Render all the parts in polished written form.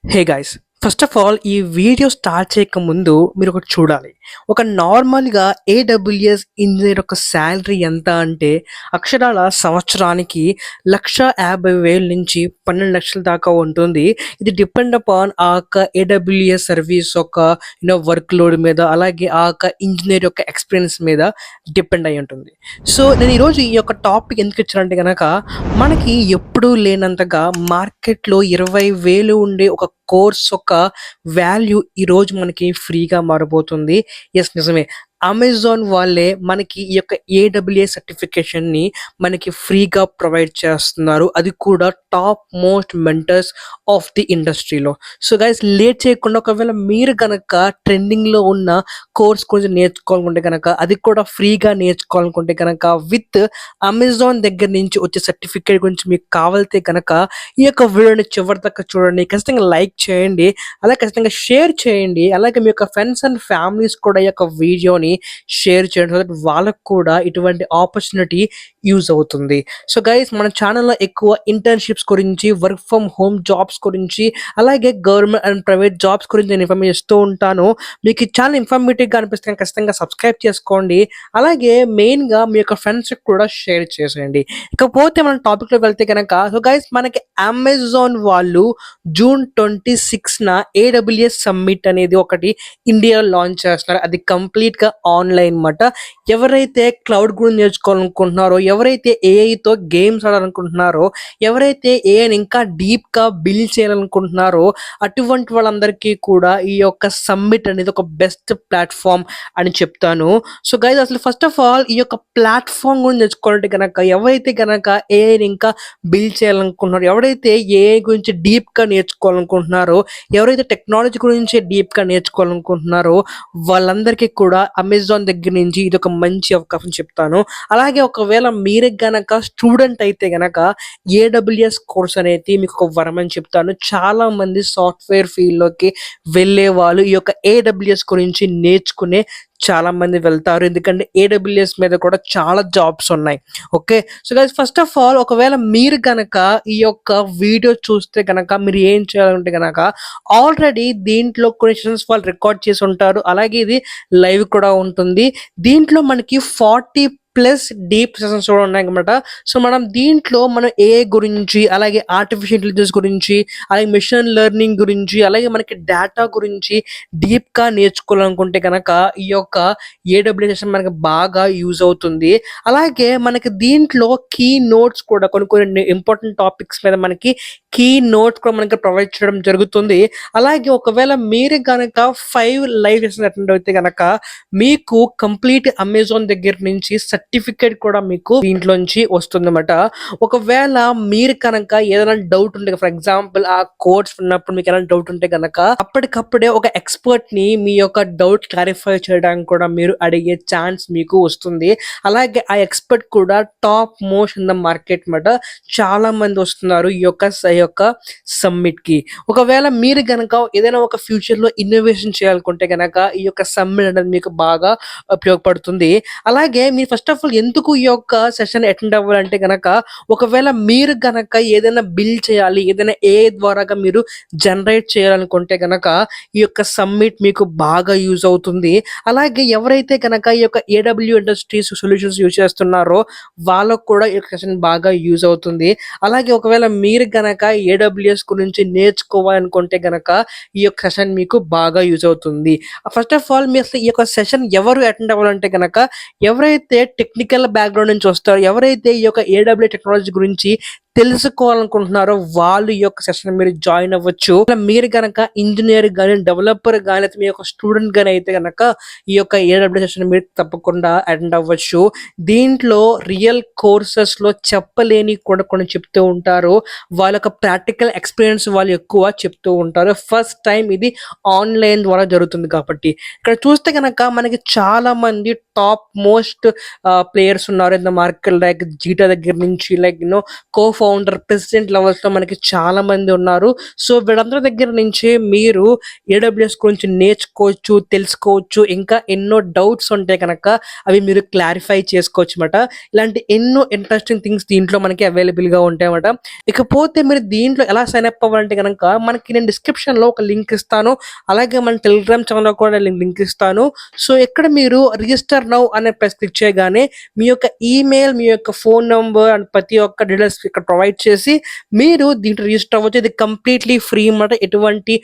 Hey guys, first of all ఈ video start చేయక ముందు మీరు ఒకటి చూడాలి. ఒక నార్మల్‌గా ఏడబ్ల్యూఎస్ ఇంజినీర్ యొక్క సాలరీ ఎంత అంటే అక్షరాల సంవత్సరానికి 1,50,000 నుంచి 12,00,000 దాకా ఉంటుంది. ఇది డిపెండ్ అపాన్ ఆ యొక్క ఏడబ్ల్యూఎస్ సర్వీస్ యొక్క వర్క్ లోడ్ మీద, అలాగే ఆ యొక్క ఇంజినీర్ యొక్క ఎక్స్‌పీరియన్స్ మీద డిపెండ్ అయ్యి ఉంటుంది. సో నేను ఈరోజు ఈ యొక్క టాపిక్ ఎందుకు ఇచ్చానంటే గనక మనకి ఎప్పుడూ లేనంతగా మార్కెట్‌లో 20,000 ఉండే ఒక కోర్స్ యొక్క వాల్యూ ఈరోజు మనకి ఫ్రీగా మారబోతుంది. యెస్, నిజమే. అమెజాన్ వాళ్ళే మనకి ఈ యొక్క ఏడబ్ల్యూఎస్ సర్టిఫికేషన్‌ని మనకి ఫ్రీగా ప్రొవైడ్ చేస్తున్నారు. అది కూడా top most mentors of the ఇండస్ట్రీలో. సో గైస్, లేట్ చేయకుండా ఒకవేళ మీరు గనక ట్రెండింగ్‌లో ఉన్న కోర్స్ గురించి నేర్చుకోవాలనుకుంటే గనక, అది కూడా ఫ్రీగా నేర్చుకోవాలనుకుంటే గనక విత్ అమెజాన్ దగ్గర నుంచి వచ్చే సర్టిఫికేట్ గురించి మీకు కావాలితే గనక ఈ యొక్క వీడియోని చివరి దాకా చూడండి. ఖచ్చితంగా లైక్ చేయండి. అలాగే ఖచ్చితంగా షేర్ చేయండి. అలాగే మీ యొక్క ఫ్రెండ్స్ అండ్ ఫ్యామిలీస్ కూడా ఈ యొక్క వీడియోని షేర్ చేయండి. సో దట్ వాళ్ళకు కూడా ఇటువంటి ఆపర్చునిటీ యూజ్ అవుతుంది. సో గైస్, మన ఛానల్‌లో ఎక్కువ ఇంటర్న్‌షిప్స్ గురించి, వర్క్ ఫ్రమ్ హోమ్ జాబ్స్ గురించి, అలాగే గవర్నమెంట్ అండ్ ప్రైవేట్ జాబ్స్ గురించి నేను ఇన్ఫర్మేషన్ ఇస్తూ ఉంటాను. మీకు ఈ ఛానల్ ఇన్ఫర్మేటివ్‌గా అనిపిస్తే ఖచ్చితంగా సబ్స్క్రైబ్ చేసుకోండి. అలాగే మెయిన్‌గా మీ యొక్క ఫ్రెండ్స్‌కి కూడా షేర్ చేసేయండి. ఇకపోతే మనం టాపిక్‌లోకి వెళ్తే గనక, సో గైస్, మనకి అమెజాన్ వాళ్ళు జూన్ 26న ఏడబ్ల్యూఎస్ సమ్మిట్ అనేది ఒకటి ఇండియాలో లాంచ్ చేస్తున్నారు. అది కంప్లీట్‌గా ఆన్‌లైన్ మాట. ఎవరైతే క్లౌడ్ గురించి నేర్చుకోవాలనుకుంటున్నారో, ఎవరైతే ఏఐతో గేమ్స్ ఆడాలనుకుంటున్నారో, ఎవరైతే ఏఐని ఇంకా డీప్‌గా బిల్డ్ చేయాలనుకుంటున్నారో అటువంటి వాళ్ళందరికీ కూడా ఈ యొక్క సమ్మిట్ అనేది ఒక బెస్ట్ ప్లాట్‌ఫార్మ్ అని చెప్తాను. సో గైస్, అసలు ఫస్ట్ ఆఫ్ ఆల్ ఈ యొక్క ప్లాట్‌ఫార్మ్ గురించి నేర్చుకోవాలంటే గనక, ఎవరైతే గనక ఏఐని ఇంకా బిల్డ్ చేయాలనుకుంటున్నారో, ఎవరైతే ఏఐ గురించి డీప్‌గా నేర్చుకోవాలనుకుంటున్నారో, ఎవరైతే టెక్నాలజీ గురించి డీప్‌గా నేర్చుకోవాలనుకుంటున్నారో వాళ్ళందరికీ కూడా అమెజాన్ దగ్గర నుంచి ఇదొక మంచి అవకాశం చెప్తాను. అలాగే ఒకవేళ మీరు గనక స్టూడెంట్ అయితే గనక ఏడబ్ల్యూఎస్ కోర్స్ అనేది మీకు ఒక వరం అని చెప్తాను. చాలా మంది సాఫ్ట్‌వేర్ ఫీల్డ్‌లోకి వెళ్ళే వాళ్ళు ఈ యొక్క ఏడబ్ల్యూఎస్ గురించి నేర్చుకునే చాలా మంది వెళ్తారు. ఎందుకంటే ఏడబ్ల్యూఎస్ మీద కూడా చాలా జాబ్స్ ఉన్నాయి. Okay. So guys, first of all ఒకవేళ మీరు గనక ఈ యొక్క వీడియో చూస్తే గనక మీరు ఏం చేయాలంటే గనక, ఆల్రెడీ దీంట్లో కొన్ని సెషన్స్ వాళ్ళు రికార్డ్ చేసి ఉంటారు. అలాగే ఇది లైవ్ కూడా ఉంటుంది. దీంట్లో మనకి 40 ప్లస్ డీప్ సెషన్స్ కూడా ఉన్నాయన్నమాట. సో మనం దీంట్లో మనం ఏఐ గురించి, అలాగే ఆర్టిఫిషియల్ ఇంటెలిజెన్స్ గురించి, అలాగే మెషిన్ లెర్నింగ్ గురించి, అలాగే మనకి డేటా గురించి డీప్‌గా నేర్చుకోవాలనుకుంటే గనక ఈ యొక్క ఏడబ్ల్యూఎస్ సెషన్ మనకి బాగా యూజ్ అవుతుంది. అలాగే మనకి దీంట్లో కీ నోట్స్ కూడా కొన్ని కొన్ని ఇంపార్టెంట్ టాపిక్స్ మీద మనకి కీ నోట్స్ కూడా మనకి ప్రొవైడ్ చేయడం జరుగుతుంది. అలాగే ఒకవేళ మీరు గనక 5 లైవ్ సెషన్స్ అటెండ్ అయితే గనక మీకు కంప్లీట్ అమెజాన్ దగ్గర నుంచి సర్టిఫికేట్ కూడా మీకు దీంట్లోంచి వస్తుందన్నమాట. ఒకవేళ మీరు కనుక ఏదైనా డౌట్ ఉంటే, ఫర్ ఎగ్జాంపుల్ ఆ కోర్స్ ఉన్నప్పుడు మీకు ఏదైనా డౌట్ ఉంటే గనక అప్పటికప్పుడే ఒక ఎక్స్పర్ట్ ని మీ యొక్క డౌట్ క్లారిఫై చేయడానికి కూడా మీరు అడిగే ఛాన్స్ మీకు వస్తుంది. అలాగే ఆ ఎక్స్పర్ట్ కూడా top most in the market మాట. చాలా మంది వస్తున్నారు ఈ యొక్క సమ్మిట్ కి. ఒకవేళ మీరు గనక ఏదైనా ఒక ఫ్యూచర్ లో ఇన్నోవేషన్ చేయాలనుకుంటే గనక ఈ యొక్క సమ్మిట్ అనేది మీకు బాగా ఉపయోగపడుతుంది. అలాగే మీరు ఫస్ట్ ఆఫ్ ఆల్ ఎందుకు ఈ యొక్క సెషన్ అటెండ్ అవ్వాలంటే గనక, ఒకవేళ మీరు గనక ఏదైనా బిల్డ్ చేయాలి, ఏదైనా ఏఐ ద్వారాగా మీరు జనరేట్ చేయాలనుకుంటే గనక ఈ యొక్క సమ్మిట్ మీకు బాగా యూజ్ అవుతుంది. అలాగే ఎవరైతే గనక ఈ యొక్క ఏడబ్ల్యూ ఇండస్ట్రీస్ సొల్యూషన్స్ యూజ్ చేస్తున్నారో వాళ్ళకు కూడా ఈ యొక్క సెషన్ బాగా యూజ్ అవుతుంది. అలాగే ఒకవేళ మీరు గనక ఏడబ్ల్యూఎస్ గురించి నేర్చుకోవాలనుకుంటే గనక ఈ యొక్క సెషన్ మీకు బాగా యూజ్ అవుతుంది. ఫస్ట్ ఆఫ్ ఆల్ మీ అసలు ఈ యొక్క సెషన్ ఎవరు అటెండ్ అవ్వాలంటే గనక, ఎవరైతే టెక్నికల్ బ్యాక్‌గ్రౌండ్ నుంచి వస్తారో, ఎవరైతే ఈ యొక్క ఏడబ్ల్యూ టెక్నాలజీ గురించి తెలుసుకోవాలనుకుంటున్నారో వాళ్ళు ఈ యొక్క సెషన్ మీరు జాయిన్ అవ్వచ్చు. మీరు గనక ఇంజినీర్ గాని, డెవలపర్ గాని, లేకపోతే మీ యొక్క స్టూడెంట్ గాని అయితే గనక ఈ యొక్క ఏడబ్ల్యూ సెషన్ మీరు తప్పకుండా అటెండ్ అవ్వచ్చు. దీంట్లో రియల్ కోర్సెస్‌లో చెప్పలేని కూడా కొన్ని చెప్తూ ఉంటారు. వాళ్ళ యొక్క ప్రాక్టికల్ ఎక్స్‌పీరియన్స్ వాళ్ళు ఎక్కువ చెప్తూ ఉంటారు. ఫస్ట్ టైం ఇది ఆన్‌లైన్ ద్వారా జరుగుతుంది కాబట్టి. ఇక్కడ చూస్తే గనక మనకి చాలా మంది టాప్ మోస్ట్ ప్లేయర్స్ ఉన్నారు in the market. Like zeta దగ్గర నుంచి, లైక్ కో ఫౌండర్, ప్రెసిడెంట్ లెవెల్స్‌లో మనకి చాలా మంది ఉన్నారు. సో, వీళ్ళందరి దగ్గర నుంచి మీరు ఏడబ్ల్యూఎస్ గురించి నేర్చుకోవచ్చు, తెలుసుకోవచ్చు. ఇంకా ఎన్నో డౌట్స్ ఉంటే గనక అవి మీరు క్లారిఫై చేసుకోవచ్చుమాట. ఇలాంటి ఎన్నో ఇంట్రెస్టింగ్ థింగ్స్ దీంట్లో మనకి అవైలబుల్‌గా ఉంటాయన్నమాట. ఇకపోతే మీరు దీంట్లో ఎలా సైన్ అప్ అవ్వాలంటే గనక మనకి నేను డిస్క్రిప్షన్‌లో ఒక లింక్ ఇస్తాను. అలాగే మన టెలిగ్రామ్ ఛానెల్‌లో కూడా లింక్ ఇస్తాను. సో, ఇక్కడ మీరు రిజిస్టర్ నౌ అనే క్లిక్ చేయగానే మీ యొక్క ఈమెయిల్, మీ యొక్క ఫోన్ నంబర్ అండ్ ప్రతి ఒక్క డీటెయిల్స్ ఇక్కడ ప్రొవైడ్ చేసి మీరు దీంట్లో రిజిస్టర్ అవ్వచ్చు. ఇది కంప్లీట్‌లీ ఫ్రీ మాట. ఎటువంటి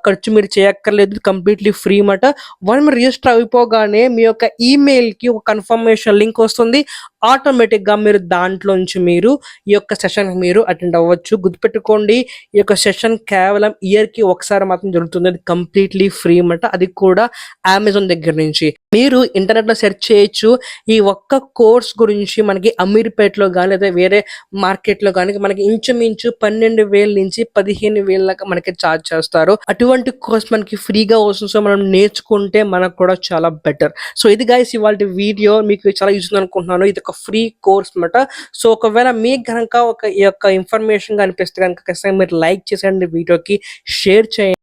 ఖర్చు మీరు చేయక్కర్లేదు. కంప్లీట్‌లీ ఫ్రీ మాట. వన్స్ మీరు రిజిస్టర్ అయిపోగానే మీ యొక్క ఈమెయిల్‌కి ఒక కన్ఫర్మేషన్ లింక్ వస్తుంది. ఆటోమేటిక్‌గా మీరు దాంట్లోంచి మీరు ఈ యొక్క సెషన్‌కి మీరు అటెండ్ అవ్వచ్చు. గుర్తుపెట్టుకోండి, ఈ యొక్క సెషన్ కేవలం ఇయర్‌కి ఒకసారి మాత్రం జరుగుతుంది. అది కంప్లీట్‌లీ ఫ్రీ మాట. అది కూడా అమెజాన్ దగ్గర నుంచి. మీరు ఇంటర్నెట్‌లో సెర్చ్ చేయొచ్చు. ఈ ఒక్క కోర్స్ గురించి మనకి అమీర్‌పేట్‌లో గాని లేదా వేరే మార్కెట్‌లో గాని మనకి ఇంచుమించు 12,000 నుంచి 15,000 దాకా మనకి చార్జ్ చేస్తారు. అటువంటి కోర్స్ మనకి ఫ్రీగా వస్తుంది. సో, మనం నేర్చుకుంటే మనకు కూడా చాలా బెటర్. సో, ఇది గైస్ ఇవాల్టి వీడియో మీకు చాలా యూజ్ అవుతుంది అనుకుంటున్నాను. ఇది ఒక ఫ్రీ కోర్స్ మాట. సో, ఒకవేళ మీకు గనక ఈ యొక్క ఇన్ఫర్మేషన్ అనిపిస్తే గనక ఖచ్చితంగా మీరు లైక్ చేసేయండి వీడియోకి, షేర్ చేయండి.